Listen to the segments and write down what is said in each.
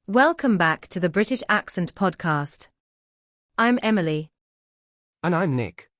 Welcome back to the British Accent Podcast. I'm Emily. And I'm Nick.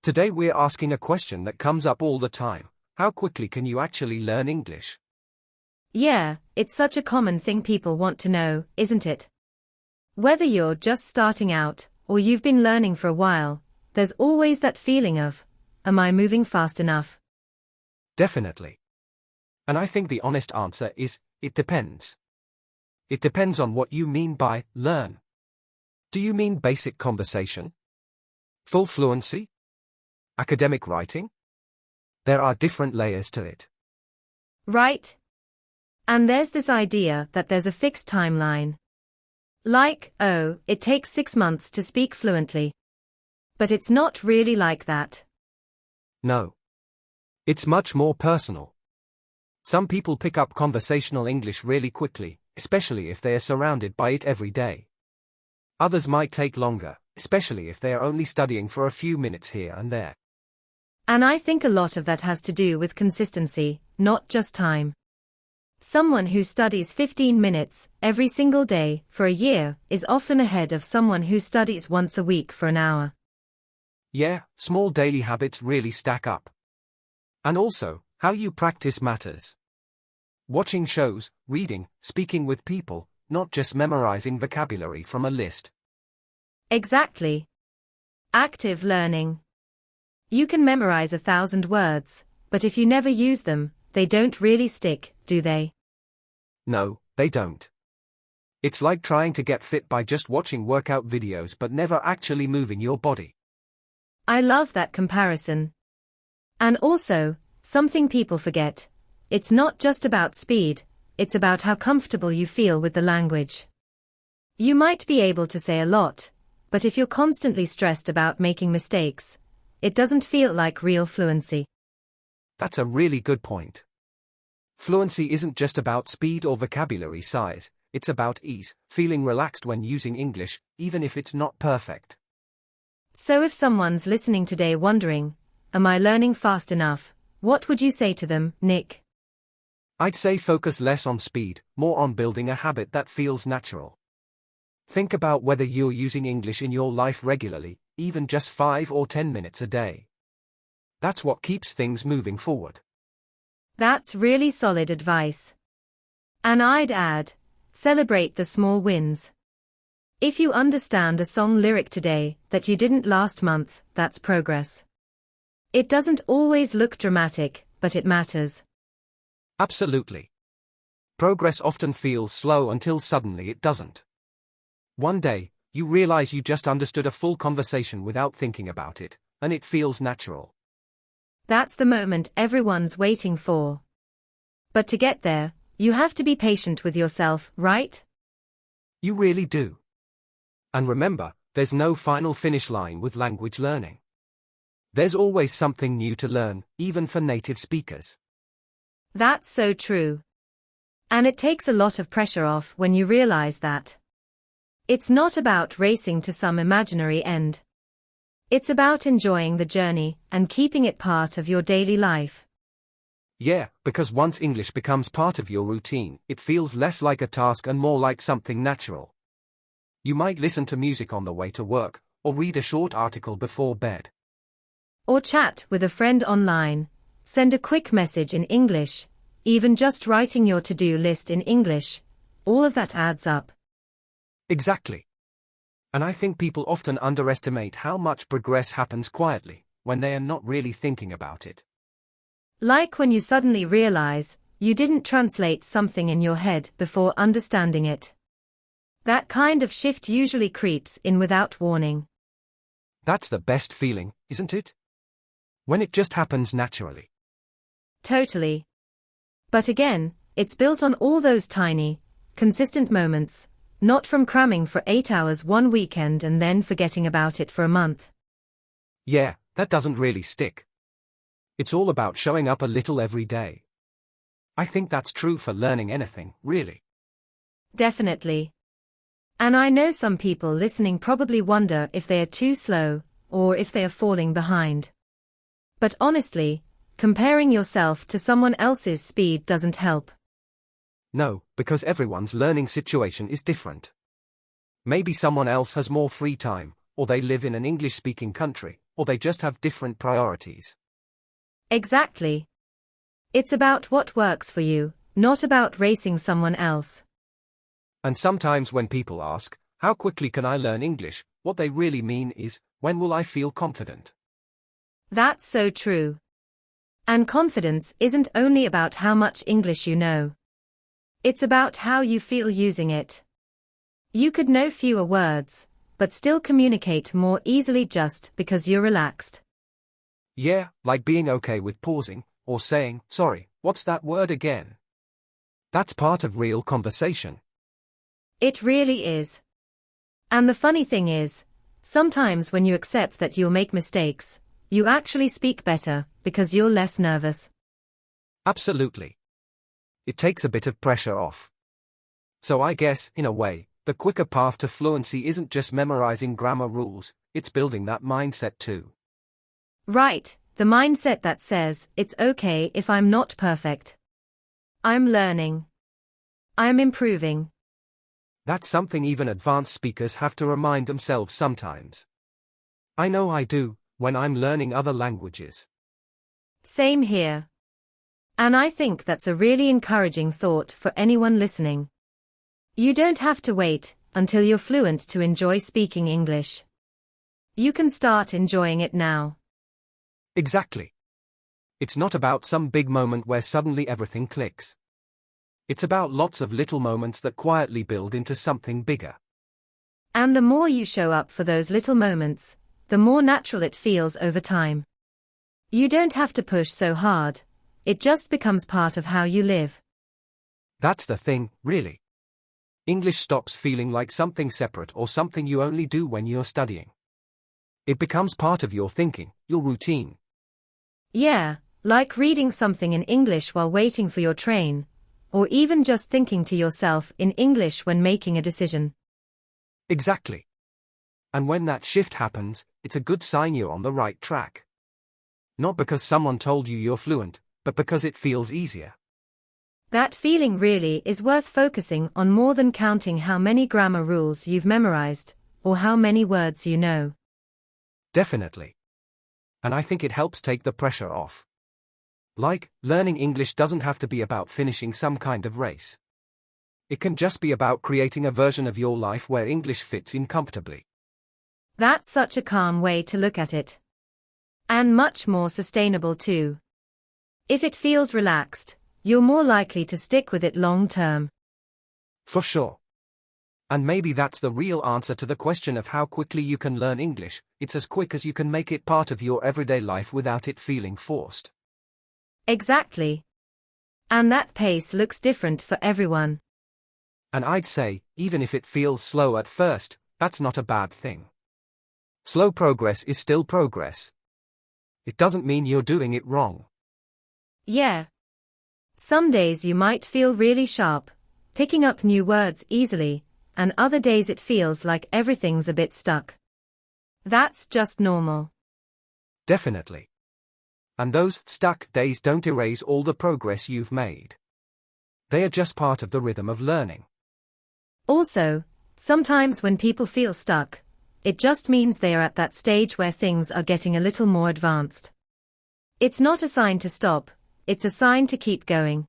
Today we're asking a question that comes up all the time. How quickly can you actually learn English? Yeah, it's such a common thing people want to know, isn't it? Whether you're just starting out, or you've been learning for a while, there's always that feeling of, am I moving fast enough? Definitely. And I think the honest answer is, it depends. It depends on what you mean by learn. Do you mean basic conversation? Full fluency? Academic writing? There are different layers to it. Right. And there's this idea that there's a fixed timeline. Like, oh, it takes 6 months to speak fluently. But it's not really like that. No. It's much more personal. Some people pick up conversational English really quickly, especially if they are surrounded by it every day. Others might take longer, especially if they are only studying for a few minutes here and there. And I think a lot of that has to do with consistency, not just time. Someone who studies 15 minutes every single day for a year is often ahead of someone who studies once a week for an hour. Yeah, small daily habits really stack up. And also, how you practice matters. Watching shows, reading, speaking with people, not just memorizing vocabulary from a list. Exactly. Active learning. You can memorize 1,000 words, but if you never use them, they don't really stick, do they? No, they don't. It's like trying to get fit by just watching workout videos but never actually moving your body. I love that comparison. And also, something people forget. It's not just about speed, it's about how comfortable you feel with the language. You might be able to say a lot, but if you're constantly stressed about making mistakes, it doesn't feel like real fluency. That's a really good point. Fluency isn't just about speed or vocabulary size, it's about ease, feeling relaxed when using English, even if it's not perfect. So if someone's listening today wondering, am I learning fast enough? What would you say to them, Nick? I'd say focus less on speed, more on building a habit that feels natural. Think about whether you're using English in your life regularly, even just 5 or 10 minutes a day. That's what keeps things moving forward. That's really solid advice. And I'd add, celebrate the small wins. If you understand a song lyric today that you didn't last month, that's progress. It doesn't always look dramatic, but it matters. Absolutely. Progress often feels slow until suddenly it doesn't. One day, you realize you just understood a full conversation without thinking about it, and it feels natural. That's the moment everyone's waiting for. But to get there, you have to be patient with yourself, right? You really do. And remember, there's no final finish line with language learning. There's always something new to learn, even for native speakers. That's so true. And it takes a lot of pressure off when you realize that. It's not about racing to some imaginary end. It's about enjoying the journey and keeping it part of your daily life. Yeah, because once English becomes part of your routine, it feels less like a task and more like something natural. You might listen to music on the way to work, or read a short article before bed. Or chat with a friend online. Send a quick message in English, even just writing your to-do list in English. All of that adds up. Exactly. And I think people often underestimate how much progress happens quietly, when they are not really thinking about it. Like when you suddenly realize you didn't translate something in your head before understanding it. That kind of shift usually creeps in without warning. That's the best feeling, isn't it? When it just happens naturally. Totally. But again, it's built on all those tiny, consistent moments, not from cramming for 8 hours one weekend and then forgetting about it for a month. Yeah, that doesn't really stick. It's all about showing up a little every day. I think that's true for learning anything, really. Definitely. And I know some people listening probably wonder if they are too slow, or if they are falling behind. But honestly, comparing yourself to someone else's speed doesn't help. No, because everyone's learning situation is different. Maybe someone else has more free time, or they live in an English-speaking country, or they just have different priorities. Exactly. It's about what works for you, not about racing someone else. And sometimes when people ask, how quickly can I learn English, what they really mean is, when will I feel confident? That's so true. And confidence isn't only about how much English you know. It's about how you feel using it. You could know fewer words, but still communicate more easily just because you're relaxed. Yeah, like being okay with pausing, or saying, sorry, what's that word again? That's part of real conversation. It really is. And the funny thing is, sometimes when you accept that you'll make mistakes, you actually speak better, because you're less nervous. Absolutely. It takes a bit of pressure off. So I guess, in a way, the quicker path to fluency isn't just memorizing grammar rules, it's building that mindset too. Right, the mindset that says, it's okay if I'm not perfect. I'm learning. I'm improving. That's something even advanced speakers have to remind themselves sometimes. I know I do, when I'm learning other languages. Same here. And I think that's a really encouraging thought for anyone listening. You don't have to wait until you're fluent to enjoy speaking English. You can start enjoying it now. Exactly. It's not about some big moment where suddenly everything clicks. It's about lots of little moments that quietly build into something bigger. And the more you show up for those little moments, the more natural it feels over time. You don't have to push so hard, it just becomes part of how you live. That's the thing, really. English stops feeling like something separate or something you only do when you're studying. It becomes part of your thinking, your routine. Yeah, like reading something in English while waiting for your train, or even just thinking to yourself in English when making a decision. Exactly. And when that shift happens, it's a good sign you're on the right track. Not because someone told you you're fluent, but because it feels easier. That feeling really is worth focusing on more than counting how many grammar rules you've memorized, or how many words you know. Definitely. And I think it helps take the pressure off. Like, learning English doesn't have to be about finishing some kind of race. It can just be about creating a version of your life where English fits in comfortably. That's such a calm way to look at it. And much more sustainable too. If it feels relaxed, you're more likely to stick with it long term. For sure. And maybe that's the real answer to the question of how quickly you can learn English. It's as quick as you can make it part of your everyday life without it feeling forced. Exactly. And that pace looks different for everyone. And I'd say, even if it feels slow at first, that's not a bad thing. Slow progress is still progress. It doesn't mean you're doing it wrong. Yeah. Some days you might feel really sharp, picking up new words easily, and other days it feels like everything's a bit stuck. That's just normal. Definitely. And those stuck days don't erase all the progress you've made. They are just part of the rhythm of learning. Also, sometimes when people feel stuck, it just means they are at that stage where things are getting a little more advanced. It's not a sign to stop, it's a sign to keep going.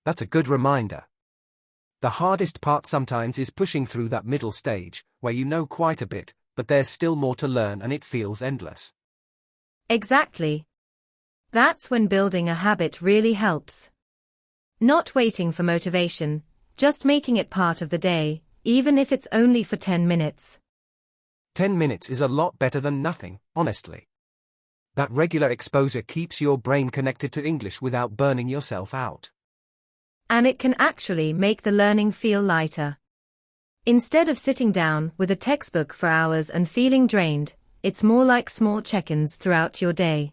That's a good reminder. The hardest part sometimes is pushing through that middle stage, where you know quite a bit, but there's still more to learn and it feels endless. Exactly. That's when building a habit really helps. Not waiting for motivation, just making it part of the day, even if it's only for 10 minutes. 10 minutes is a lot better than nothing, honestly. That regular exposure keeps your brain connected to English without burning yourself out. And it can actually make the learning feel lighter. Instead of sitting down with a textbook for hours and feeling drained, it's more like small check-ins throughout your day.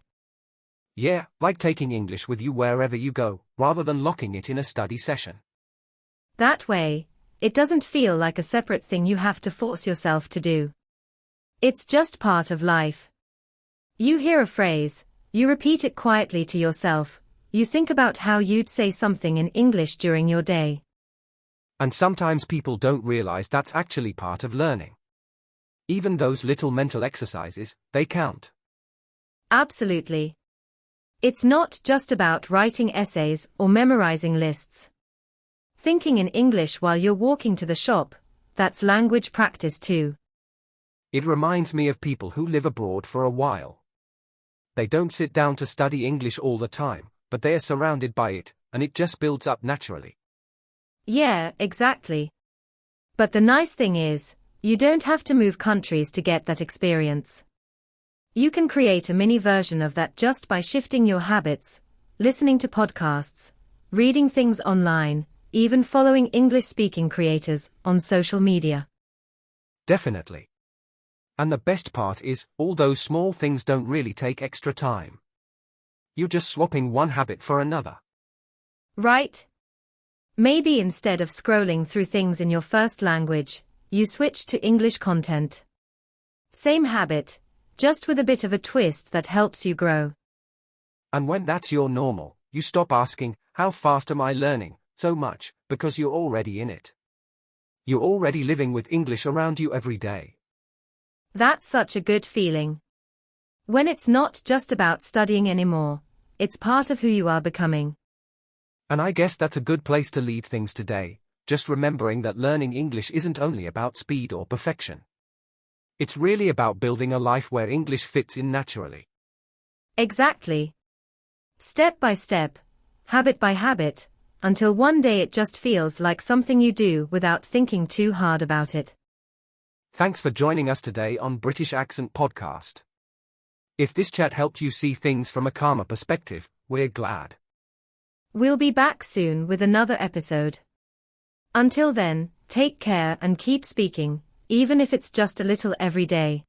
Yeah, like taking English with you wherever you go, rather than locking it in a study session. That way, it doesn't feel like a separate thing you have to force yourself to do. It's just part of life. You hear a phrase, you repeat it quietly to yourself, you think about how you'd say something in English during your day. And sometimes people don't realize that's actually part of learning. Even those little mental exercises, they count. Absolutely. It's not just about writing essays or memorizing lists. Thinking in English while you're walking to the shop, that's language practice too. It reminds me of people who live abroad for a while. They don't sit down to study English all the time, but they are surrounded by it, and it just builds up naturally. Yeah, exactly. But the nice thing is, you don't have to move countries to get that experience. You can create a mini version of that just by shifting your habits, listening to podcasts, reading things online, even following English-speaking creators on social media. Definitely. And the best part is, all those small things don't really take extra time. You're just swapping one habit for another. Right? Maybe instead of scrolling through things in your first language, you switch to English content. Same habit, just with a bit of a twist that helps you grow. And when that's your normal, you stop asking, how fast am I learning, so much, because you're already in it. You're already living with English around you every day. That's such a good feeling. When it's not just about studying anymore, it's part of who you are becoming. And I guess that's a good place to leave things today, just remembering that learning English isn't only about speed or perfection. It's really about building a life where English fits in naturally. Exactly. Step by step, habit by habit, until one day it just feels like something you do without thinking too hard about it. Thanks for joining us today on British Accent Podcast. If this chat helped you see things from a calmer perspective, we're glad. We'll be back soon with another episode. Until then, take care and keep speaking, even if it's just a little every day.